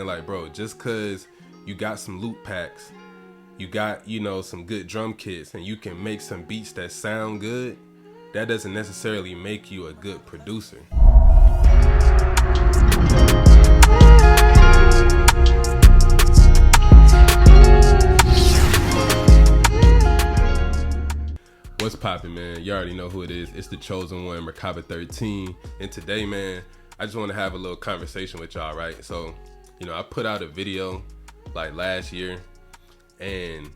And like, bro, just cause you got some loop packs, you got, you know, some good drum kits, and you can make some beats that sound good, that doesn't necessarily make you a good producer. What's poppin', man? You already know who it is. It's the chosen one, Merkaba 13. And today, man, I just want to have a little conversation with y'all, right? So, you know, I put out a video like last year and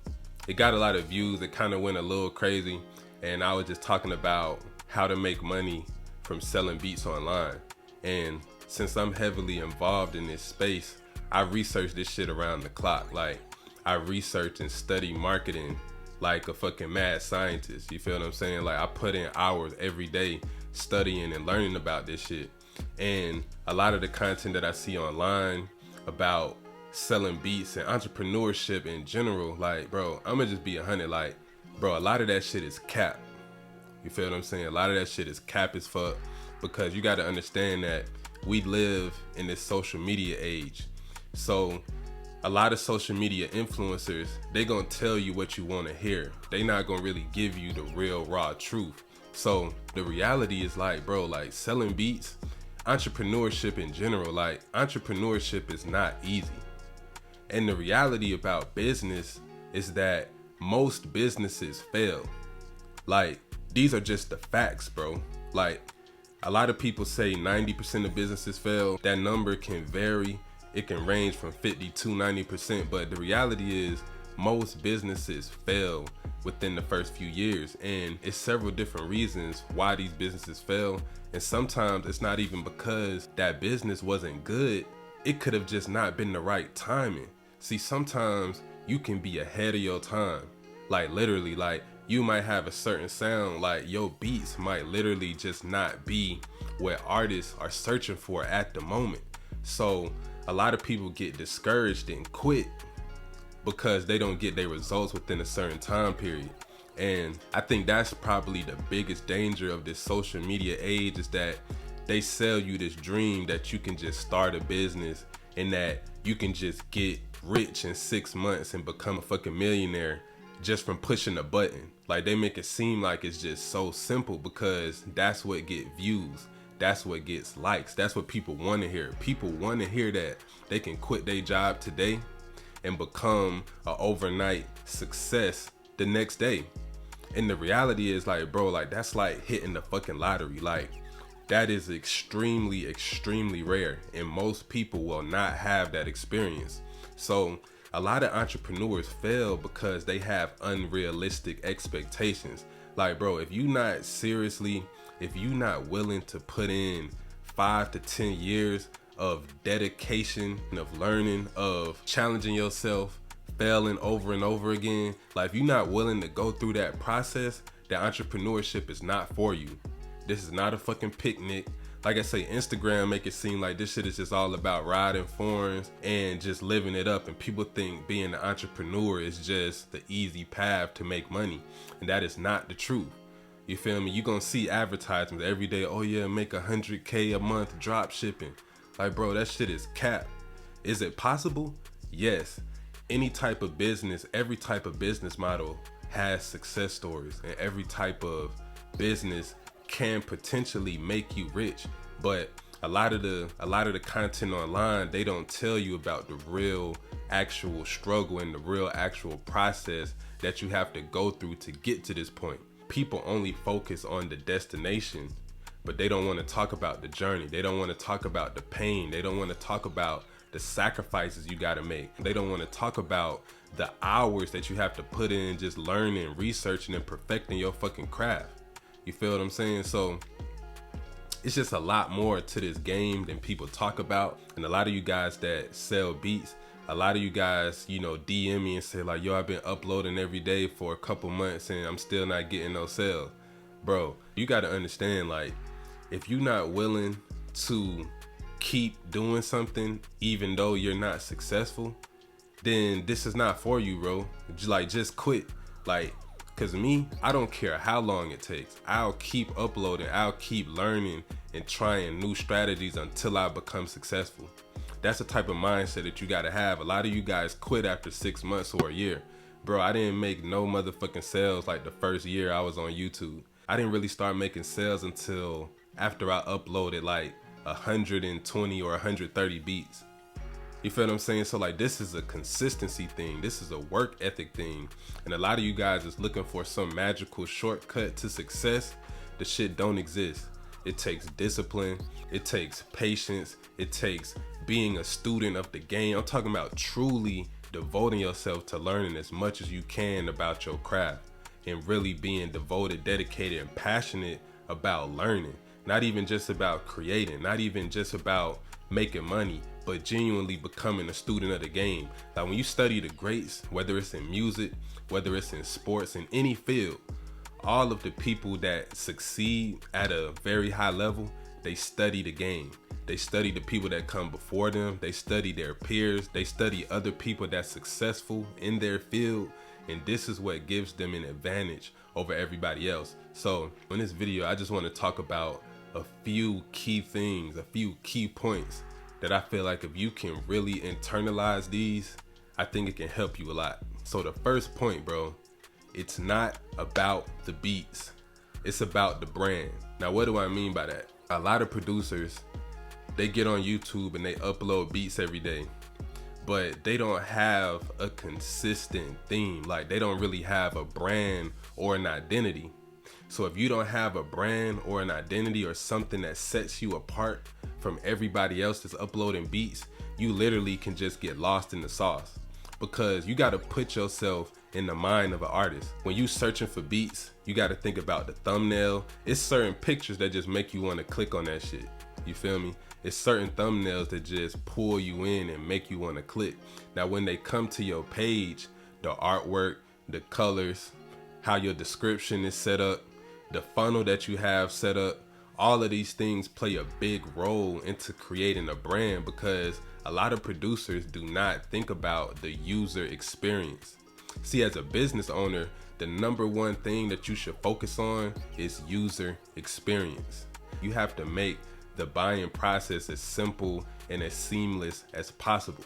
it got a lot of views. It kind of went a little crazy. And I was just talking about how to make money from selling beats online. And since I'm heavily involved in this space, I research this shit around the clock. Like, I research and study marketing like a fucking mad scientist. You feel what I'm saying? Like, I put in hours every day studying and learning about this shit. And a lot of the content that I see online about selling beats and entrepreneurship in general, like, bro, I'ma just be 100. Like, bro, a lot of that shit is cap. You feel what I'm saying? A lot of that shit is cap as fuck, because you got to understand that we live in this social media age. So a lot of social media influencers, they gonna tell you what you want to hear. They not gonna really give you the real raw truth. So the reality is, like, bro, like, selling beats, entrepreneurship in general, like, entrepreneurship is not easy. And the reality about business is that most businesses fail. Like, these are just the facts, bro. Like, a lot of people say 90% of businesses fail. That number can vary. It can range from 50 to 90%, but the reality is most businesses fail within the first few years. And it's several different reasons why these businesses fail. And sometimes it's not even because that business wasn't good. It could have just not been the right timing. See, sometimes you can be ahead of your time. Like, literally, like, you might have a certain sound, like your beats might literally just not be what artists are searching for at the moment. So a lot of people get discouraged and quit because they don't get their results within a certain time period. And I think that's probably the biggest danger of this social media age, is that they sell you this dream that you can just start a business and that you can just get rich in 6 months and become a fucking millionaire just from pushing a button. Like, they make it seem like it's just so simple, because that's what get views. That's what gets likes. That's what people want to hear. People want to hear that they can quit their job today and become an overnight success the next day. And the reality is, like, bro, like, that's like hitting the fucking lottery. Like, that is extremely, extremely rare. And most people will not have that experience. So a lot of entrepreneurs fail because they have unrealistic expectations. Like, bro, if you not willing to put in 5 to 10 years of dedication, of learning, of challenging yourself, failing over and over again, like, if you're not willing to go through that process, that entrepreneurship is not for you. This is not a fucking picnic. Like I say, Instagram make it seem like this shit is just all about riding foreigns and just living it up. And people think being an entrepreneur is just the easy path to make money. And that is not the truth. You feel me? You're gonna see advertisements every day. Oh yeah, make 100K a month drop shipping. Like, bro, that shit is cap. Is it possible? Yes. Any type of business, every type of business model has success stories, and every type of business can potentially make you rich. But a lot of the content online, they don't tell you about the real actual struggle and the real actual process that you have to go through to get to this point. People only focus on the destination, but they don't want to talk about the journey. They don't want to talk about the pain. They don't want to talk about the sacrifices you got to make. They don't want to talk about the hours that you have to put in just learning, researching, and perfecting your fucking craft. You feel what I'm saying? So it's just a lot more to this game than people talk about. And a lot of you guys that sell beats, a lot of you guys, you know, DM me and say like, yo, I've been uploading every day for a couple months and I'm still not getting no sales. Bro, you got to understand, like, if you're not willing to keep doing something even though you're not successful, then this is not for you, bro. Just quit. Like, cause me, I don't care how long it takes. I'll keep uploading. I'll keep learning and trying new strategies until I become successful. That's the type of mindset that you gotta have. A lot of you guys quit after 6 months or a year. Bro, I didn't make no motherfucking sales like the first year I was on YouTube. I didn't really start making sales until after I uploaded like 120 or 130 beats. You feel what I'm saying? So like, this is a consistency thing. This is a work ethic thing. And a lot of you guys is looking for some magical shortcut to success. The shit don't exist. It takes discipline. It takes patience. It takes being a student of the game. I'm talking about truly devoting yourself to learning as much as you can about your craft and really being devoted, dedicated, and passionate about learning. Not even just about creating, not even just about making money, but genuinely becoming a student of the game. Like when you study the greats, whether it's in music, whether it's in sports, in any field, all of the people that succeed at a very high level, they study the game. They study the people that come before them. They study their peers. They study other people that's successful in their field. And this is what gives them an advantage over everybody else. So in this video, I just want to talk about a few key things, a few key points that I feel like if you can really internalize these, I think it can help you a lot. So the first point, bro, it's not about the beats. It's about the brand. Now, what do I mean by that? A lot of producers, they get on YouTube and they upload beats every day, but they don't have a consistent theme. Like they don't really have a brand or an identity. So if you don't have a brand or an identity or something that sets you apart from everybody else that's uploading beats, you literally can just get lost in the sauce, because you got to put yourself in the mind of an artist. When you searching for beats, you got to think about the thumbnail. It's certain pictures that just make you want to click on that shit. You feel me? It's certain thumbnails that just pull you in and make you want to click. Now, when they come to your page, the artwork, the colors, how your description is set up, the funnel that you have set up, all of these things play a big role into creating a brand, because a lot of producers do not think about the user experience. See, as a business owner, the number one thing that you should focus on is user experience. You have to make the buying process as simple and as seamless as possible.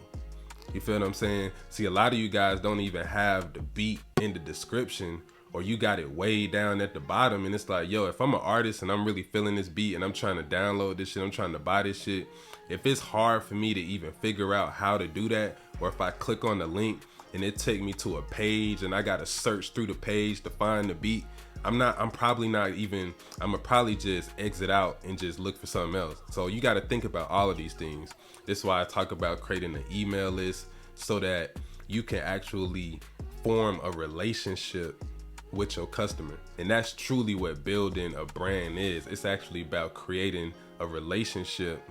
You feel what I'm saying? See, a lot of you guys don't even have the beat in the description, or you got it way down at the bottom, and it's like, yo, if I'm an artist and I'm really feeling this beat and I'm trying to download this shit, I'm trying to buy this shit, if it's hard for me to even figure out how to do that, or if I click on the link and it take me to a page and I gotta search through the page to find the beat, I'ma probably just exit out and just look for something else. So you gotta think about all of these things. This is why I talk about creating an email list, so that you can actually form a relationship with your customer. And that's truly what building a brand is. It's actually about creating a relationship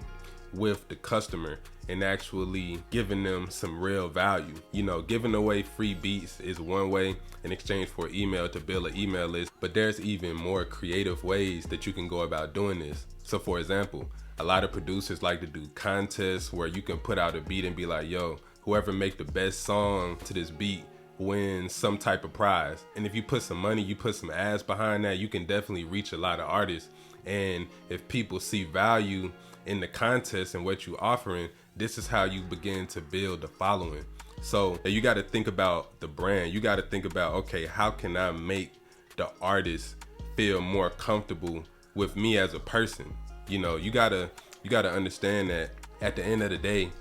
with the customer and actually giving them some real value. You know, giving away free beats is one way in exchange for email to build an email list, but there's even more creative ways that you can go about doing this. So for example, a lot of producers like to do contests where you can put out a beat and be like, yo, whoever make the best song to this beat wins some type of prize. And if you put some money, you put some ads behind that, you can definitely reach a lot of artists. And if people see value in the contest and what you're offering, this is how you begin to build the following. So you got to think about the brand. You got to think about, okay, how can I make the artist feel more comfortable with me as a person? You know, you gotta understand that at the end of the day,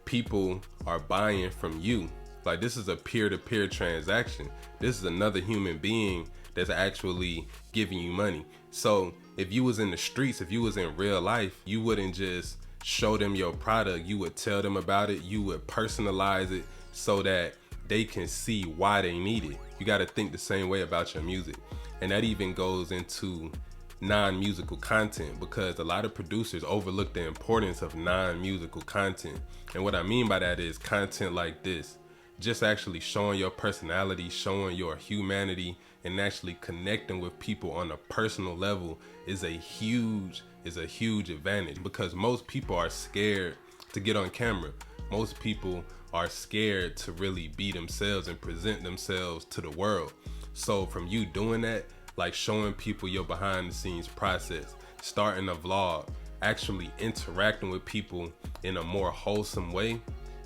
people are buying from you. Like, this is a peer-to-peer transaction. This is another human being that's actually giving you money. So if you was in the streets, if you was in real life, you wouldn't just show them your product. You would tell them about it. You would personalize it so that they can see why they need it. You got to think the same way about your music. And that even goes into non-musical content, because a lot of producers overlook the importance of non-musical content. And what I mean by that is content like this, just actually showing your personality, showing your humanity, and actually connecting with people on a personal level is a huge advantage, because most people are scared to get on camera. Most people are scared to really be themselves and present themselves to the world. So from you doing that, like showing people your behind the scenes process, starting a vlog, actually interacting with people in a more wholesome way,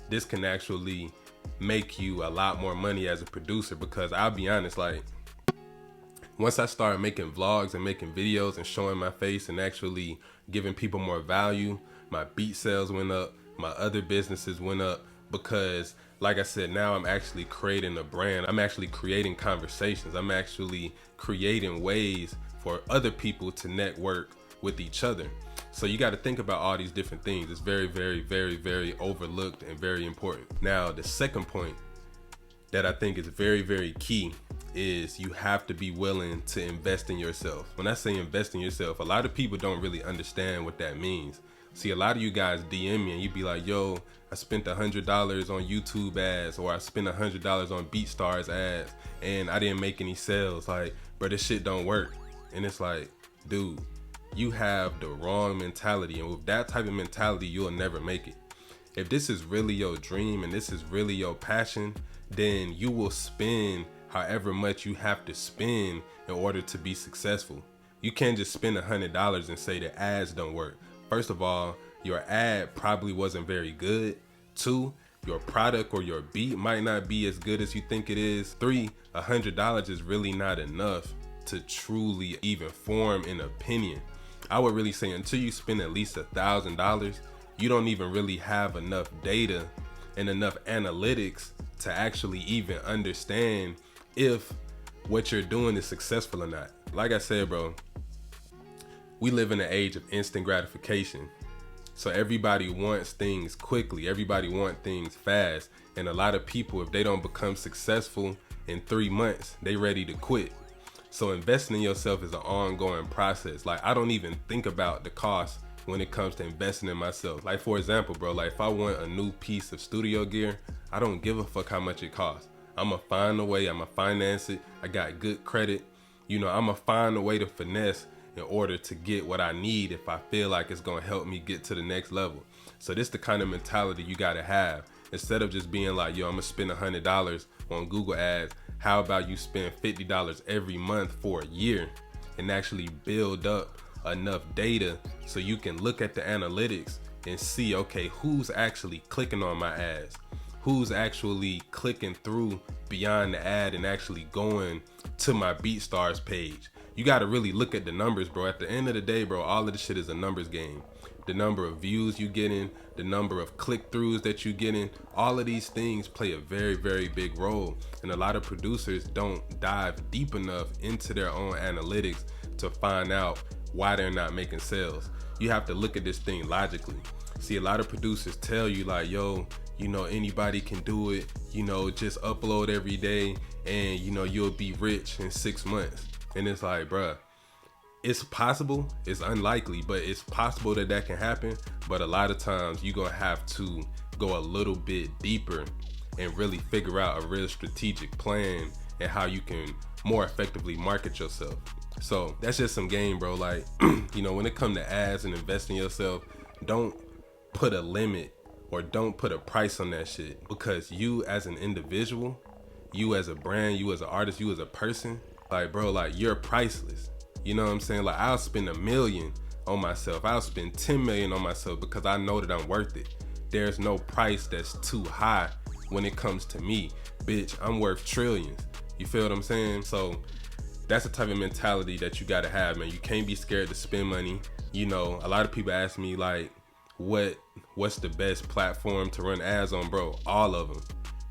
this can actually make you a lot more money as a producer. Because I'll be honest, like, once I started making vlogs and making videos and showing my face and actually giving people more value, my beat sales went up, my other businesses went up, because like I said, now I'm actually creating a brand. I'm actually creating conversations. I'm actually creating ways for other people to network with each other. So you got to think about all these different things. It's very, very, very, very overlooked and very important. Now, the second point that I think is very, very key is you have to be willing to invest in yourself. When I say invest in yourself, a lot of people don't really understand what that means. See, a lot of you guys DM me and you be like, yo, I spent $100 on YouTube ads, or I spent $100 on BeatStars ads and I didn't make any sales. Like, bro, this shit don't work. And it's like, dude, you have the wrong mentality. And with that type of mentality, you'll never make it. If this is really your dream and this is really your passion, then you will spend however much you have to spend in order to be successful. You can't just spend $100 and say the ads don't work. First of all, your ad probably wasn't very good. 2, your product or your beat might not be as good as you think it is. 3, $100 is really not enough to truly even form an opinion. I would really say until you spend at least $1,000, you don't even really have enough data and enough analytics to actually even understand if what you're doing is successful or not. Like I said, bro, we live in an age of instant gratification. So everybody wants things quickly. Everybody wants things fast. And a lot of people, if they don't become successful in 3 months, they ready to quit. So investing in yourself is an ongoing process. Like, I don't even think about the cost when it comes to investing in myself. Like, for example, bro, like if I want a new piece of studio gear, I don't give a fuck how much it costs. I'ma find a way, I'ma finance it. I got good credit. You know, I'ma find a way to finesse in order to get what I need if I feel like it's gonna help me get to the next level. So this the kind of mentality you gotta have. Instead of just being like, yo, I'm gonna spend $100 on Google ads, how about you spend $50 every month for a year and actually build up enough data so you can look at the analytics and see, okay, who's actually clicking on my ads? Who's actually clicking through beyond the ad and actually going to my BeatStars page? You gotta really look at the numbers, bro. At the end of the day, bro, all of this shit is a numbers game. The number of views you getting, the number of click-throughs that you getting, all of these things play a very, very big role. And a lot of producers don't dive deep enough into their own analytics to find out why they're not making sales. You have to look at this thing logically. See, a lot of producers tell you like, yo, you know, anybody can do it, you know, just upload every day and, you know, you'll be rich in 6 months. And it's like, bruh, it's possible, it's unlikely, but it's possible that that can happen. But a lot of times you're gonna have to go a little bit deeper and really figure out a real strategic plan and how you can more effectively market yourself. So that's just some game, bro. Like, you know, when it comes to ads and investing in yourself, don't put a limit or don't put a price on that shit, because you as an individual, you as a brand, you as an artist, you as a person, like, bro, like, you're priceless. You know what I'm saying? Like, I'll spend $1 million on myself. I'll spend 10 million on myself because I know that I'm worth it. There's no price that's too high when it comes to me. Bitch, I'm worth trillions. You feel what I'm saying? So that's the type of mentality that you gotta have, man. You can't be scared to spend money. You know, a lot of people ask me like, what's the best platform to run ads on, bro? All of them.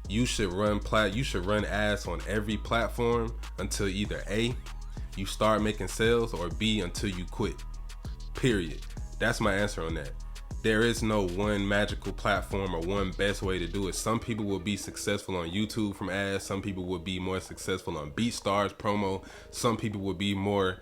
You should run ads on every platform until either A, you start making sales, or B, until you quit. Period. That's my answer on that. There is no one magical platform or one best way to do it. Some people will be successful on YouTube from ads. Some people will be more successful on BeatStars promo. Some people will be more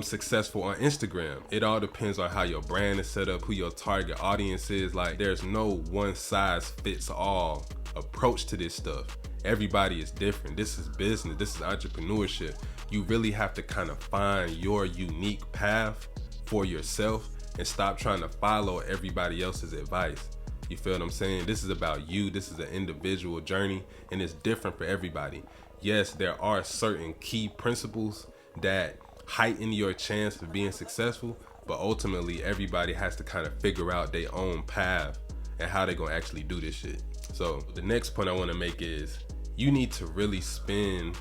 successful on Instagram. It all depends on how your brand is set up, who your target audience is. Like, there's no one size fits all approach to this stuff. Everybody is different. This is business. This is entrepreneurship. You really have to kind of find your unique path for yourself and stop trying to follow everybody else's advice. You feel what I'm saying? This is about you. This is an individual journey, and it's different for everybody. Yes, there are certain key principles that heighten your chance of being successful, but ultimately everybody has to kind of figure out their own path and how they're gonna actually do this shit. So the next point I want to make is you need to really spend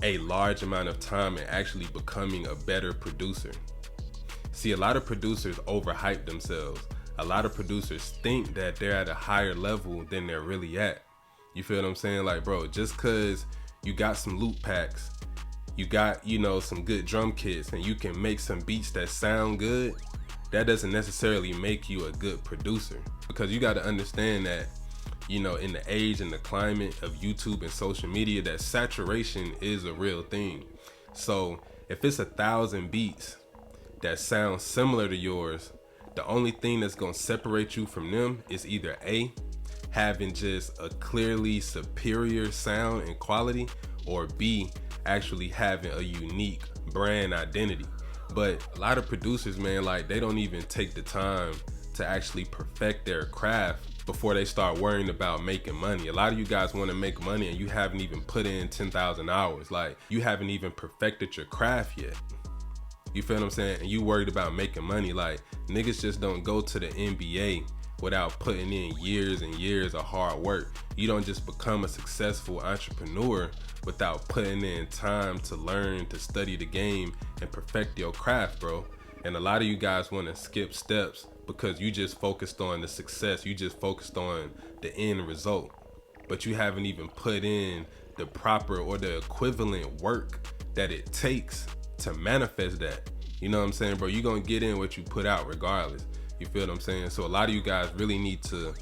a large amount of time in actually becoming a better producer. See, a lot of producers overhype themselves. A lot of producers think that they're at a higher level than they're really at. You feel what I'm saying? Like, bro, just cause you got some loop packs, you got, you know, some good drum kits, and you can make some beats that sound good, that doesn't necessarily make you a good producer. Because you got to understand that, you know, in the age and the climate of YouTube and social media, that saturation is a real thing. So if it's 1,000 beats that sound similar to yours, the only thing that's gonna separate you from them is either A, having just a clearly superior sound and quality, or B, actually having a unique brand identity. But a lot of producers, man, like, they don't even take the time to actually perfect their craft before they start worrying about making money. A lot of you guys want to make money and you haven't even put in 10,000 hours. Like, you haven't even perfected your craft yet. You feel what I'm saying? And you worried about making money. Like, niggas just don't go to the NBA without putting in years and years of hard work. You don't just become a successful entrepreneur without putting in time to learn, to study the game and perfect your craft, bro. And a lot of you guys want to skip steps because you just focused on the success. You just focused on the end result, but you haven't even put in the proper or the equivalent work that it takes to manifest that. You know what I'm saying, bro? You're gonna get in what you put out regardless. You feel what I'm saying? So a lot of you guys really need to,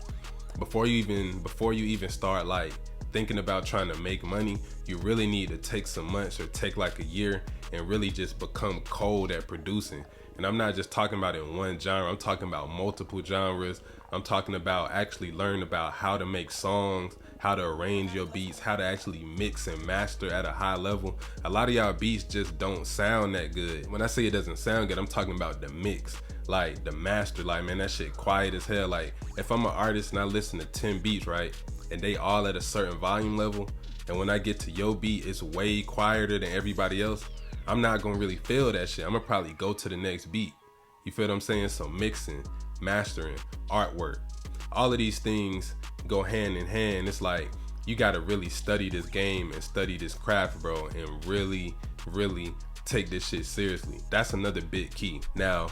before you even start like thinking about trying to make money, you really need to take some months or take like a year and really just become cold at producing. And I'm not just talking about in one genre, I'm talking about multiple genres. I'm talking about actually learn about how to make songs, how to arrange your beats, how to actually mix and master at a high level. A lot of y'all beats just don't sound that good. When I say it doesn't sound good, I'm talking about the mix, like the master. Like, man, that shit quiet as hell. Like, if I'm an artist and I listen to 10 beats, right, and they all at a certain volume level, and when I get to your beat, it's way quieter than everybody else, I'm not gonna really feel that shit. I'm gonna probably go to the next beat. You feel what I'm saying? So mixing, mastering, artwork, all of these things go hand in hand. It's like, you gotta really study this game and study this craft, bro, and really, really take this shit seriously. That's another big key. Now,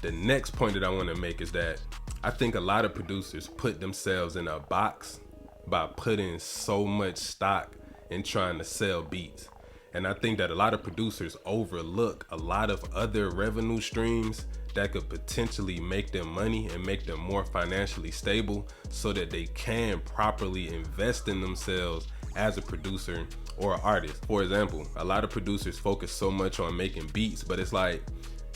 the next point that I wanna make is that I think a lot of producers put themselves in a box by putting so much stock in trying to sell beats. And I think that a lot of producers overlook a lot of other revenue streams that could potentially make them money and make them more financially stable so that they can properly invest in themselves as a producer or an artist. For example, a lot of producers focus so much on making beats, but it's like,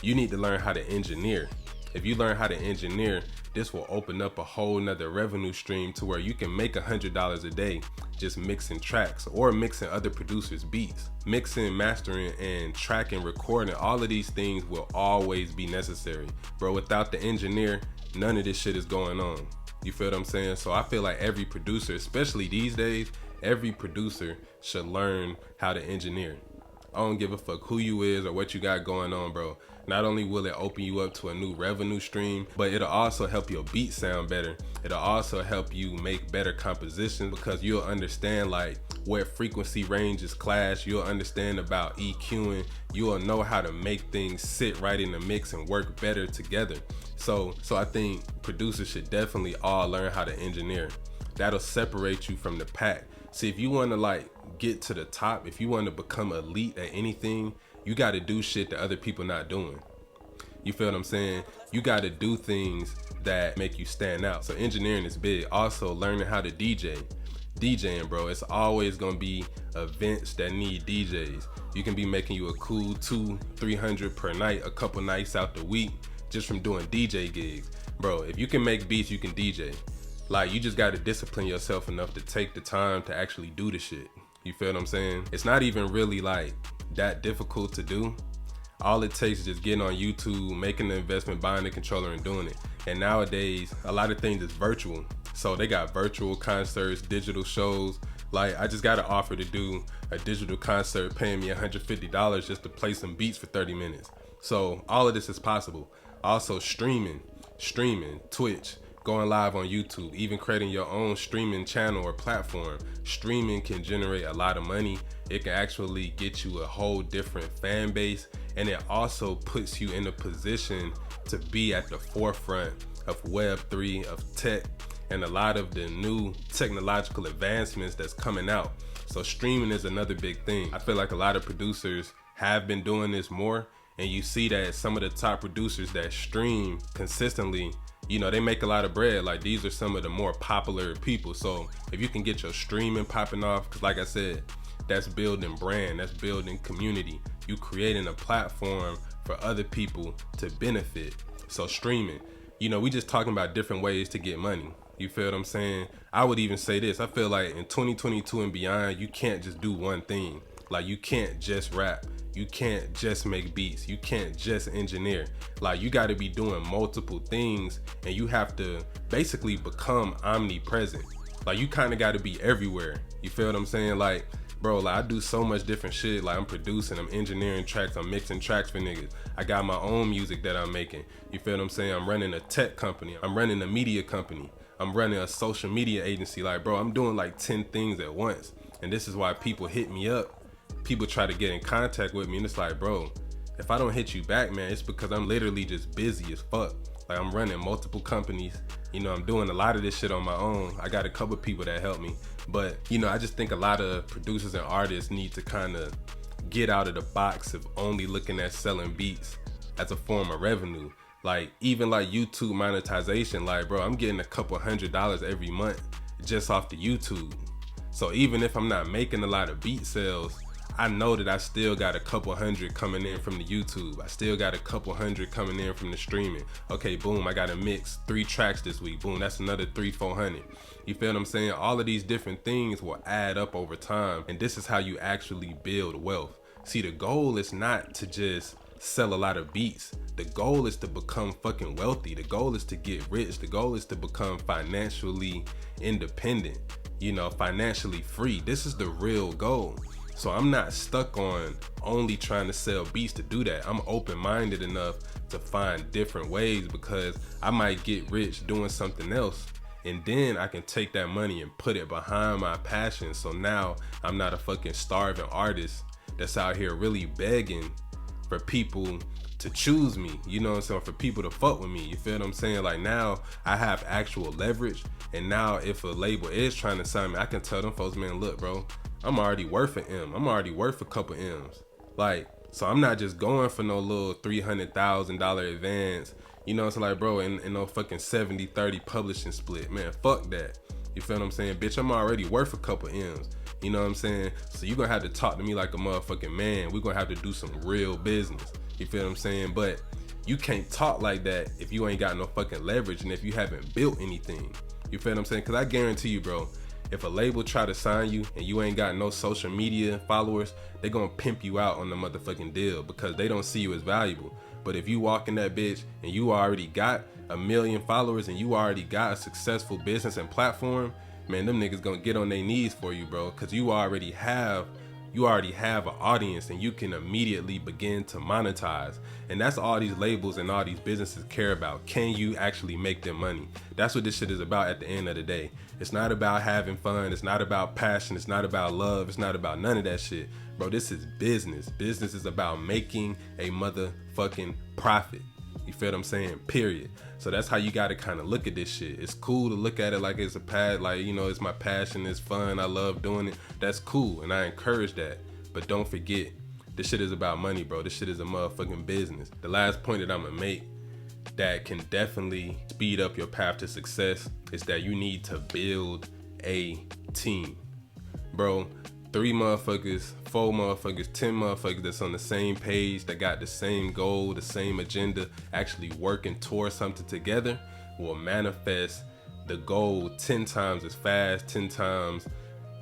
you need to learn how to engineer. If you learn how to engineer, this will open up a whole nother revenue stream to where you can make $100 a day just mixing tracks or mixing other producers' beats. Mixing, mastering, and tracking, recording, all of these things will always be necessary. Bro, without the engineer, none of this shit is going on. You feel what I'm saying? So I feel like every producer, especially these days, every producer should learn how to engineer. I don't give a fuck who you is or what you got going on, bro. Not only will it open you up to a new revenue stream, but it'll also help your beat sound better. It'll also help you make better compositions because you'll understand like what frequency ranges clash. You'll understand about EQing. You'll know how to make things sit right in the mix and work better together. So I think producers should definitely all learn how to engineer. That'll separate you from the pack. See, if you want to like get to the top, if you want to become elite at anything, you got to do shit that other people not doing. You feel what I'm saying? You got to do things that make you stand out. So engineering is big. Also learning how to DJ. DJing, bro, it's always gonna be events that need DJs. You can be making you a cool $200-300 per night, a couple nights out the week just from doing DJ gigs. Bro, if you can make beats, you can DJ. Like, you just got to discipline yourself enough to take the time to actually do the shit. You feel what I'm saying? It's not even really like that difficult to do. All it takes is just getting on YouTube, making the investment, buying the controller and doing it. And nowadays, a lot of things is virtual. So they got virtual concerts, digital shows. Like, I just got an offer to do a digital concert paying me $150 just to play some beats for 30 minutes. So all of this is possible. Also streaming, Twitch, going live on YouTube, even creating your own streaming channel or platform. Streaming can generate a lot of money. It can actually get you a whole different fan base, and it also puts you in a position to be at the forefront of Web3, of tech, and a lot of the new technological advancements that's coming out. So streaming is another big thing. I feel like a lot of producers have been doing this more, and you see that some of the top producers that stream consistently, you know, they make a lot of bread. Like, these are some of the more popular people. So if you can get your streaming popping off, because like I said, that's building brand, that's building community. You creating a platform for other people to benefit. So streaming, you know, we just talking about different ways to get money. You feel what I'm saying? I would even say this. I feel like in 2022 and beyond, you can't just do one thing. Like, you can't just rap. You can't just make beats. You can't just engineer. Like, you got to be doing multiple things, and you have to basically become omnipresent. Like, you kind of got to be everywhere. You feel what I'm saying? Like, bro, like, I do so much different shit. Like, I'm producing, I'm engineering tracks, I'm mixing tracks for niggas. I got my own music that I'm making. You feel what I'm saying? I'm running a tech company. I'm running a media company. I'm running a social media agency. Like, bro, I'm doing like 10 things at once. And this is why people hit me up. People try to get in contact with me, and it's like, bro, if I don't hit you back, man, it's because I'm literally just busy as fuck. Like, I'm running multiple companies. You know, I'm doing a lot of this shit on my own. I got a couple people that help me. But, you know, I just think a lot of producers and artists need to kind of get out of the box of only looking at selling beats as a form of revenue. Like, even like YouTube monetization, like, bro, I'm getting a couple $100 every month just off the YouTube. So even if I'm not making a lot of beat sales, I know that I still got a couple hundred coming in from the YouTube. I still got a couple hundred coming in from the streaming. Okay, boom, I got to mix 3 tracks this week. Boom, that's another 300-400. You feel what I'm saying? All of these different things will add up over time, and this is how you actually build wealth. See, the goal is not to just sell a lot of beats. The goal is to become fucking wealthy. The goal is to get rich. The goal is to become financially independent, you know, financially free. This is the real goal. So I'm not stuck on only trying to sell beats to do that. I'm open-minded enough to find different ways, because I might get rich doing something else, and then I can take that money and put it behind my passion. So now I'm not a fucking starving artist that's out here really begging for people to choose me, you know what I'm saying, for people to fuck with me. You feel what I'm saying? Like, now I have actual leverage, and now if a label is trying to sign me, I can tell them folks, man, look, bro, I'm already worth an M. I'm already worth a couple M's. Like, so I'm not just going for no little $300,000 advance, you know, it's like, bro, and no fucking 70-30 publishing split. Man, fuck that. You feel what I'm saying? Bitch, I'm already worth a couple M's. You know what I'm saying? So you're gonna have to talk to me like a motherfucking man. We're gonna have to do some real business. You feel what I'm saying? But you can't talk like that if you ain't got no fucking leverage and if you haven't built anything. You feel what I'm saying? Because I guarantee you, bro, if a label try to sign you and you ain't got no social media followers, they gonna pimp you out on the motherfucking deal because they don't see you as valuable. But if you walk in that bitch and you already got 1 million followers and you already got a successful business and platform, man, them niggas gonna get on their knees for you, bro, because you already have an audience, and you can immediately begin to monetize. And that's all these labels and all these businesses care about. Can you actually make them money? That's what this shit is about at the end of the day. It's not about having fun. It's not about passion. It's not about love. It's not about none of that shit. Bro, this is business. Business is about making a motherfucking profit. You feel what I'm saying? Period. So that's how you got to kind of look at this shit. It's cool to look at it like it's a pad, like, you know, it's my passion, it's fun, I love doing it. That's cool, and I encourage that. But don't forget, this shit is about money, bro. This shit is a motherfucking business. The last point that I'm gonna make that can definitely speed up your path to success is that you need to build a team. Bro, 3 motherfuckers, 4 motherfuckers, 10 motherfuckers that's on the same page, that got the same goal, the same agenda, actually working towards something together will manifest the goal 10 times as fast, 10 times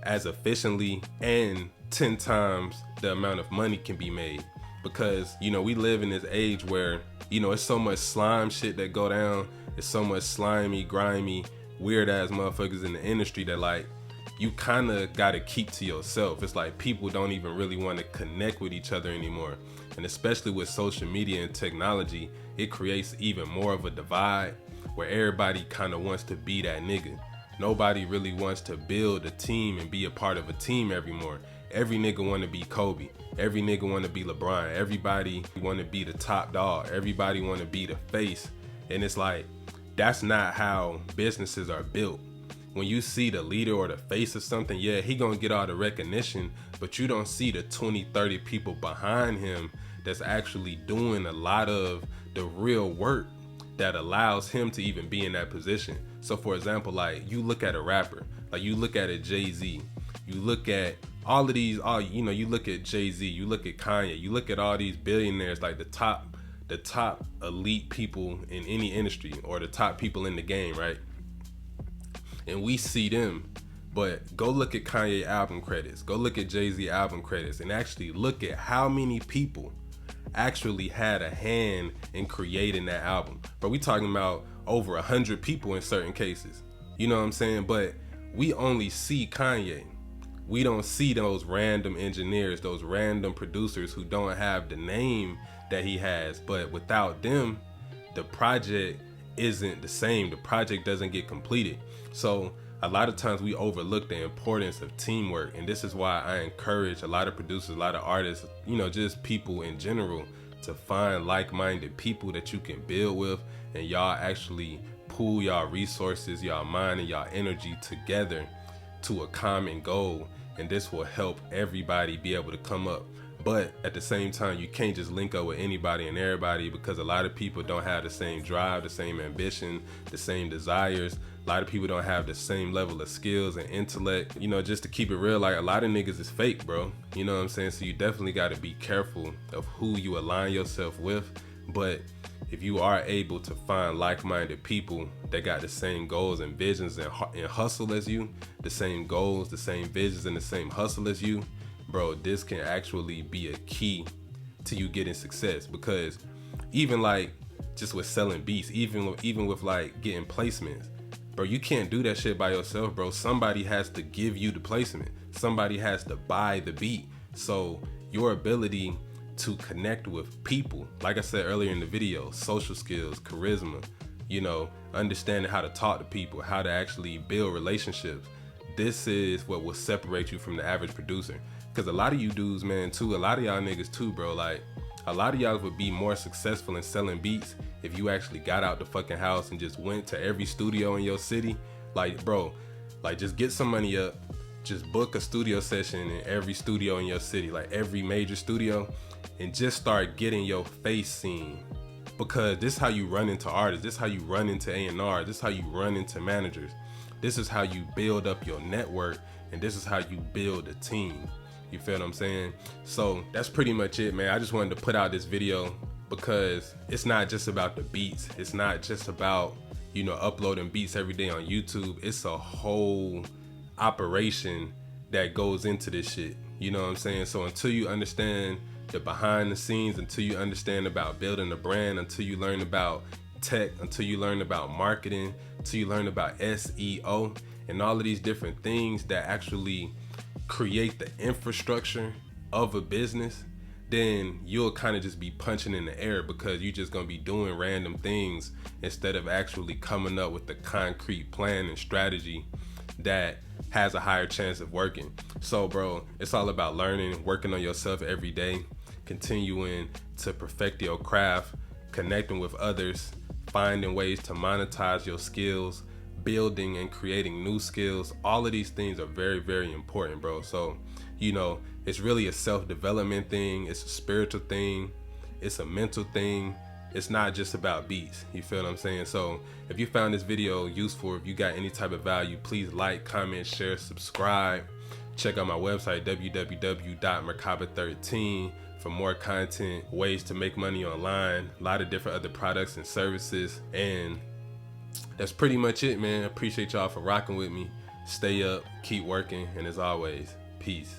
as efficiently, and 10 times the amount of money can be made. Because, you know, we live in this age where, you know, it's so much slime shit that go down. It's so much slimy, grimy, weird ass motherfuckers in the industry that, like, you kind of got to keep to yourself. It's like people don't even really want to connect with each other anymore. And especially with social media and technology, it creates even more of a divide where everybody kind of wants to be that nigga. Nobody really wants to build a team and be a part of a team anymore. Every nigga want to be Kobe. Every nigga want to be LeBron. Everybody want to be the top dog. Everybody want to be the face. And it's like, that's not how businesses are built. When you see the leader or the face of something, yeah, he gonna get all the recognition, but you don't see the 20, 30 people behind him that's actually doing a lot of the real work that allows him to even be in that position. So for example, like you look at a rapper, like you look at a Jay-Z, you look at all of these, you look at Jay-Z, you look at Kanye, you look at all these billionaires, like the top elite people in any industry or the top people in the game, right? And we see them, but go look at Kanye album credits, go look at Jay-Z album credits, and actually look at how many people actually had a hand in creating that album. But we talking about over 100 people in certain cases, you know what I'm saying? But we only see Kanye. We don't see those random engineers, those random producers who don't have the name that he has. But without them, the project isn't the same. The project doesn't get completed. So a lot of times we overlook the importance of teamwork, and this is why I encourage a lot of producers, a lot of artists, just people in general, to find like-minded people that you can build with, and y'all actually pool y'all resources, y'all mind, and y'all energy together to a common goal, and this will help everybody be able to come up. But at the same time, you can't just link up with anybody and everybody, because a lot of people don't have the same drive, the same ambition, the same desires. A lot of people don't have the same level of skills and intellect. Just to keep it real, like a lot of niggas is fake, bro. You know what I'm saying? So you definitely got to be careful of who you align yourself with. But if you are able to find like-minded people that got the same goals and visions and hustle as you, the same goals, the same visions, and the same hustle as you, bro, this can actually be a key to you getting success. Because even like just with selling beats, even with like getting placements, bro, you can't do that shit by yourself, bro. Somebody has to give you the placement. Somebody has to buy the beat. So your ability to connect with people, like I said earlier in the video, social skills, charisma, understanding how to talk to people, how to actually build relationships, this is what will separate you from the average producer. Because a lot of you dudes, man, too, a lot of y'all niggas too, bro, like a lot of y'all would be more successful in selling beats if you actually got out the fucking house and just went to every studio in your city. Like, bro, like just get some money up, just book a studio session in every studio in your city, like every major studio, and just start getting your face seen. Because this is how you run into artists, this is how you run into A&R, this is how you run into managers. This is how you build up your network, and this is how you build a team. You feel what I'm saying? So that's pretty much it, man. I just wanted to put out this video because it's not just about the beats. It's not just about, uploading beats every day on YouTube. It's a whole operation that goes into this shit. You know what I'm saying? So until you understand the behind the scenes, until you understand about building a brand, until you learn about tech, until you learn about marketing, until you learn about SEO and all of these different things that actually create the infrastructure of a business, then you'll kind of just be punching in the air, because you're just going to be doing random things instead of actually coming up with a concrete plan and strategy that has a higher chance of working. So bro, it's all about learning, working on yourself every day, continuing to perfect your craft, connecting with others, finding ways to monetize your skills, building and creating new skills. All of these things are very, very important, bro. So, it's really a self-development thing. It's a spiritual thing. It's a mental thing. It's not just about beats. You feel what I'm saying? So if you found this video useful, if you got any type of value, please like, comment, share, subscribe. Check out my website, www.merkaba13, for more content, ways to make money online, a lot of different other products and services. And that's pretty much it, man. Appreciate y'all for rocking with me. Stay up, keep working, and as always, peace.